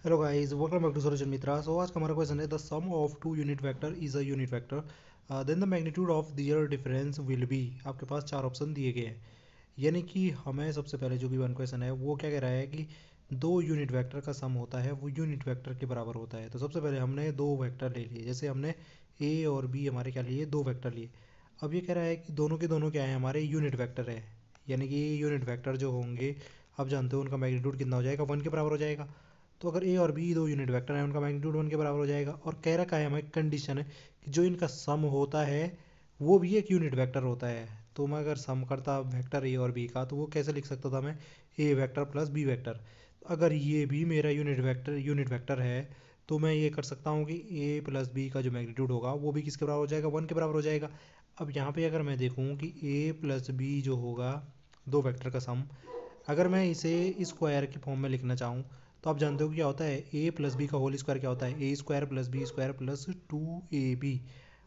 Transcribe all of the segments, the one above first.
Hello guys, welcome back to solution Mitra. So आज का हमारा क्वेश्चन है the sum of two unit vector is a unit vector then the magnitude of their difference will be. आपके पास चार option दिए गए हैं, यानी कि हमें सबसे पहले जो भी वन क्वेश्चन है वो क्या कह रहा है कि दो यूनिट वेक्टर का सम होता है वो यूनिट वेक्टर के बराबर होता है। तो सबसे पहले हमने दो वेक्टर ले लिए, जैसे हमने ए और बी हमारे क्या लिए, दो वेक्टर लिए। अब ये कह रहा है कि दोनों के दोनों क्या है, हमारे यूनिट वेक्टर है, यानी कि यूनिट वेक्टर जो होंगे आप जानते हो उनका मैग्नीट्यूड कितना हो जाएगा, वन के बराबर हो जाएगा। तो अगर ए और बी दो यूनिट वेक्टर हैं, उनका मैग्नीट्यूड वन के बराबर हो जाएगा। और कह रखा है हमें, कंडीशन है कि जो इनका सम होता है वो भी एक यूनिट वेक्टर होता है। तो मैं अगर सम करता वेक्टर ए और बी का, तो वो कैसे लिख सकता था मैं, ए वेक्टर प्लस बी वेक्टर। अगर ये भी मेरा यूनिट वेक्टर है तो मैं ये कर सकता हूँ कि ए प्लस बी का जो मैग्नीट्यूड होगा वो भी किसके बराबर हो जाएगा, वन के बराबर हो जाएगा। अब यहाँ पे अगर मैं देखूँ कि ए प्लस बी जो होगा, दो वेक्टर का सम, अगर मैं इसे स्क्वायर की फॉर्म में लिखना चाहूँ तो आप जानते हो कि क्या होता है, ए प्लस बी का होल स्क्वायर क्या होता है, A square plus B square plus two A B.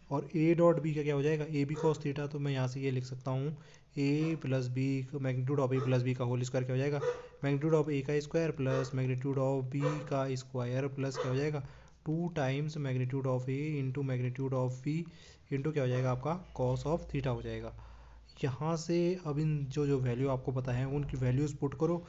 और ए डॉट बी का क्या हो जाएगा, ए बी कॉस थीटा। तो मैं यहाँ से ये लिख सकता हूँ, A plus B magnitude of A plus B का होल स्क्वायर क्या हो जाएगा, मैग्नीट्यूड ऑफ ए का square plus magnitude of B का स्क्वायर प्लस क्या हो जाएगा, two times magnitude of A into magnitude of B into क्या हो जाएगा आपका कॉस ऑफ थीटा हो जाएगा। यहाँ से अब इन जो जो वैल्यू आपको पता है उनकी वैल्यूज़ पुट करो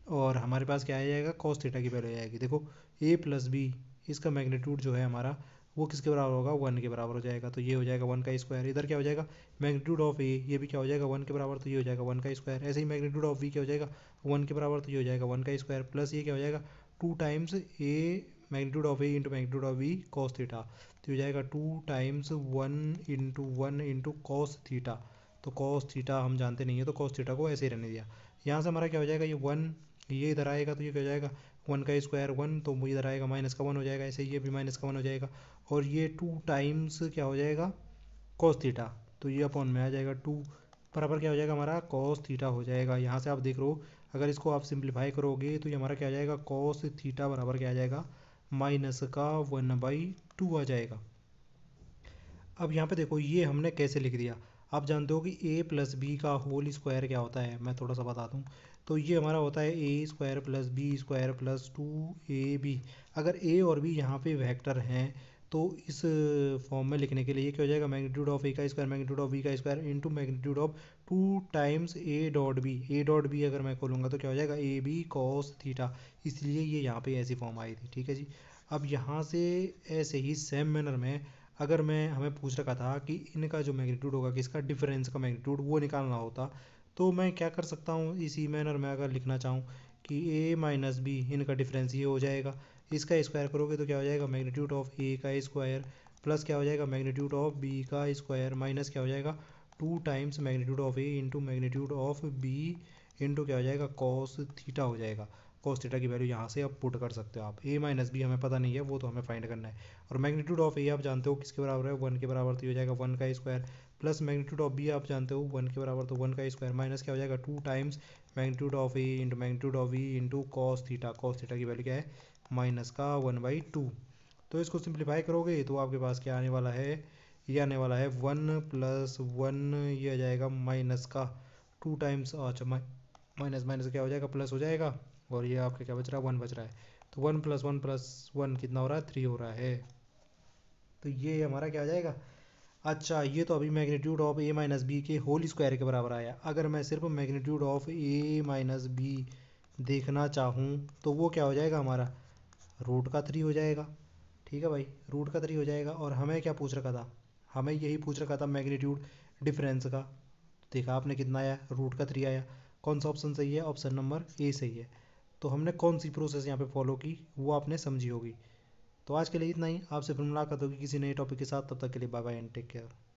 और हमारे पास क्या आ जाएगा, कॉस थीटा की वैल्यू आ जाएगी। देखो ए प्लस बी, इसका मैग्नीट्यूड जो है हमारा वो किसके बराबर होगा, वन के बराबर हो जाएगा। तो ये हो जाएगा वन का स्क्वायर। इधर क्या हो जाएगा, मैग्नीट्यूड ऑफ ए, ये भी क्या हो जाएगा वन के बराबर, तो ये हो जाएगा वन का स्क्वायर। ऐसे ही मैग्नीट्यूड ऑफ बी क्या हो जाएगा, वन के बराबर, तो ये हो जाएगा वन का स्क्वायर प्लस ये क्या हो जाएगा, two times A magnitude of A into magnitude of B cos theta. तो हो जाएगा two times one into cos theta. तो कॉस थीटा हम जानते नहीं है, तो कॉस थीटा को ऐसे ही रहने दिया। यहाँ से हमारा क्या हो जाएगा, ये वन, ये इधर आएगा तो ये क्या हो जाएगा, वन का स्क्वायर वन, तो इधर आएगा माइनस का वन हो जाएगा, ऐसे ये भी माइनस का वन हो जाएगा। और ये टू टाइम्स क्या हो जाएगा, कॉस थीटा। तो ये अपॉन में आ जाएगा टू बराबर क्या हो जाएगा हमारा, कॉस थीटा हो जाएगा। यहाँ से आप देख रहे हो, अगर इसको आप सिंप्लीफाई करोगे तो ये हमारा क्या आ जाएगा, कॉस थीटा बराबर क्या आ जाएगा, माइनस का वन बाई टू आ जाएगा। अब यहाँ पे देखो ये हमने कैसे लिख दिया। आप जानते हो कि ए प्लस बी का होल स्क्वायर क्या होता है, मैं थोड़ा सा बता दूँ। तो ये हमारा होता है A square plus B square plus two A B. अगर ए और बी यहाँ पे वेक्टर हैं तो इस फॉर्म में लिखने के लिए ये क्या हो जाएगा, मैग्नीट्यूड ऑफ ए का स्क्वायर मैग्नीट्यूड ऑफ बी का square into magnitude of two times A dot B. A dot B अगर मैं खोलूँगा तो क्या हो जाएगा, ए बी कॉस थीटा। इसलिए ये यहाँ पे ऐसी फॉर्म आई थी, ठीक है जी। अब यहाँ से ऐसे ही सेम मैनर में अगर मैं हमें पूछ रखा था कि इनका जो मैग्नीट्यूड होगा, किसका डिफरेंस का मैग्नीट्यूड वो निकालना होता, तो मैं क्या कर सकता हूँ, इसी मैनर में अगर लिखना चाहूँ कि ए माइनस बी इनका डिफरेंस ये हो जाएगा। इसका स्क्वायर करोगे तो क्या हो जाएगा, मैग्नीट्यूड ऑफ ए का स्क्वायर प्लस क्या हो जाएगा, मैग्नीट्यूड ऑफ बी का स्क्वायर माइनस क्या हो जाएगा, two times magnitude of A into magnitude of B into क्या हो जाएगा, कॉस थीटा हो जाएगा। कॉस थीटा की वैल्यू यहाँ से आप पुट कर सकते हो। आप ए माइनस बी हमें पता नहीं है, वो तो हमें फाइंड करना है। और मैग्नीट्यूड ऑफ ए आप जानते हो किसके बराबर है, वन के बराबर, तो ये हो जाएगा वन का square plus magnitude of B आप जानते हो वन के बराबर, तो वन का स्क्वायर माइनस क्या हो जाएगा, two times magnitude of A into magnitude of B into cos theta. Cos theta की वैल्यू क्या है, माइनस का वन बाई टू। तो इसको सिंप्लीफाई करोगे तो आपके पास क्या आने वाला है, ये आने वाला है वन प्लस वन, ये आ जाएगा माइनस का टू टाइम्स, अच्छा माइनस माइनस क्या हो जाएगा, प्लस हो जाएगा। और ये आपका क्या बच रहा है, वन बच रहा है। तो वन प्लस वन कितना हो रहा है, थ्री हो रहा है। तो ये हमारा क्या आ जाएगा। अच्छा, ये तो अभी magnitude of A minus B के होल स्क्वायर के बराबर आया। अगर मैं सिर्फ magnitude of A minus B देखना चाहूँ तो वो क्या हो जाएगा हमारा, रूट का थ्री हो जाएगा। ठीक है भाई, रूट का थ्री हो जाएगा। और हमें क्या पूछ रखा था, हमें यही पूछ रखा था मैग्नीट्यूड डिफरेंस का। देखा आपने कितना आया, रूट का थ्री आया। कौन सा ऑप्शन सही है, ऑप्शन नंबर ए सही है। तो हमने कौन सी प्रोसेस यहाँ पे फॉलो की वो आपने समझी होगी। तो आज के लिए इतना ही, आपसे फिर मुलाकात होगी किसी नए टॉपिक के साथ। तब तक के लिए bye bye and take care.